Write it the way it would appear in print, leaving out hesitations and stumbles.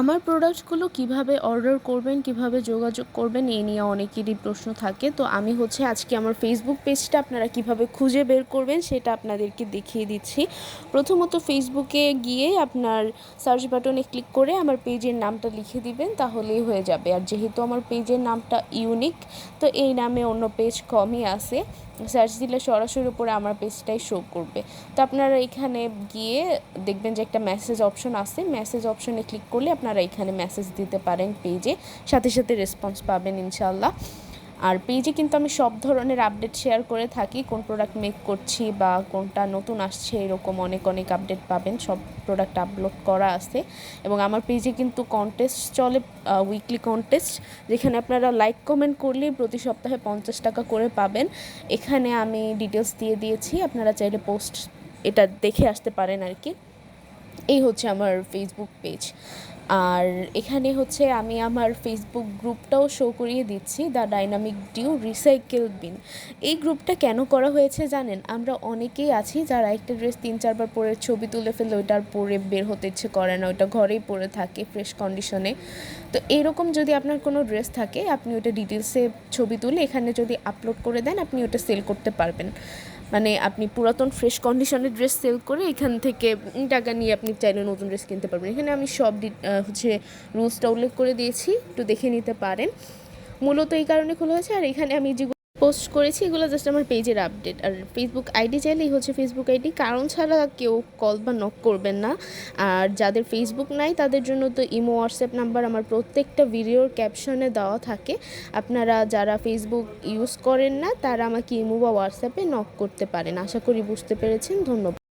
আমার প্রোডাক্টগুলো কিভাবে অর্ডার করবেন, কিভাবে যোগাযোগ করবেন এই নিয়ে অনেকেরই প্রশ্ন থাকে। তো আমি আজকে আমার ফেসবুক পেজটা আপনারা কিভাবে খুঁজে বের করবেন সেটা আপনাদেরকে দেখিয়ে দিচ্ছি। প্রথমত ফেসবুকে গিয়ে আপনার সার্চ বাটনে ক্লিক করে আমার পেজের নামটা লিখে দিবেন, তাহলেই হয়ে যাবে। আর যেহেতু আমার পেজের নামটা ইউনিক, তো এই নামে অন্য পেজ কমই আছে, সার্চ দিলে সরাসরি উপরে আমার পেজটাই শো করবে। তো আপনারা এখানে গিয়ে দেখবেন যে একটা মেসেজ অপশন আছে, মেসেজ অপশনে ক্লিক করলে আপনারা এখানে মেসেজ দিতে পারেন পেজে, সাথে সাথে রেসপন্স পাবেন ইনশাল্লাহ। আর পেজে কিন্তু আমি সব ধরনের আপডেট শেয়ার করে থাকি, কোন প্রোডাক্ট মেক করছি বা কোনটা নতুন আসছে, এরকম অনেক অনেক আপডেট পাবেন। সব প্রোডাক্ট আপলোড করা আছে এবং আমার পেজে কিন্তু কন্টেস্ট চলে, উইকলি কন্টেস্ট, যেখানে আপনারা লাইক কমেন্ট করলেই প্রতি সপ্তাহে 50 টাকা করে পাবেন। এখানে আমি ডিটেলস দিয়ে দিয়েছি, আপনারা চাইলে পোস্ট এটা দেখে আসতে পারেন আর কি। এই আমার ফেসবুক পেজ। আর এখানে আমি আমার ফেসবুক গ্রুপটাও শো করিয়ে দিচ্ছি, the dynamic due recycle bin. এই গ্রুপটা কেন করা হয়েছে জানেন? আমরা অনেকেই আছি যারা একটা ড্রেস 3-4 বার পরে ছবি তুলে ফেলে ওইটার পরে বের হতে ইচ্ছে করে না, ওইটা ঘরেই পরে থাকে ফ্রেশ কন্ডিশনে। তো এরকম যদি আপনার কোনো ড্রেস থাকে, আপনি ওটা ডিটেলসে ছবি তুলে এখানে যদি আপলোড করে দেন, আপনি ওটা সেল করতে পারবেন। মানে আপনি পুরাতন ফ্রেশ কন্ডিশনের ড্রেস সেল করে এখান থেকে টাকা নিয়ে আপনি চাইলে নতুন ড্রেস কিনতে পারবেন। এখানে আমি সব রুলসটা উল্লেখ করে দিয়েছি, একটু দেখে নিতে পারেন। মূলত এই কারণে খোলা হয়েছে। আর এখানে আমি যেগুলো পোস্ট করেছি এগুলো জাস্ট আমার পেজের আপডেট। আর ফেসবুক আইডি চাইলেই ফেসবুক আইডি, কারণ ছাড়া কেউ কল বা নক করবেন না। আর যাদের ফেসবুক নাই তাদের জন্য তো ইমো, হোয়াটসঅ্যাপ নাম্বার আমার প্রত্যেকটা ভিডিওর ক্যাপশনে দেওয়া থাকে। আপনারা যারা ফেসবুক ইউজ করেন না তারা আমাকে ইমো বা হোয়াটসঅ্যাপে নক করতে পারেন। আশা করি বুঝতে পেরেছেন। ধন্যবাদ।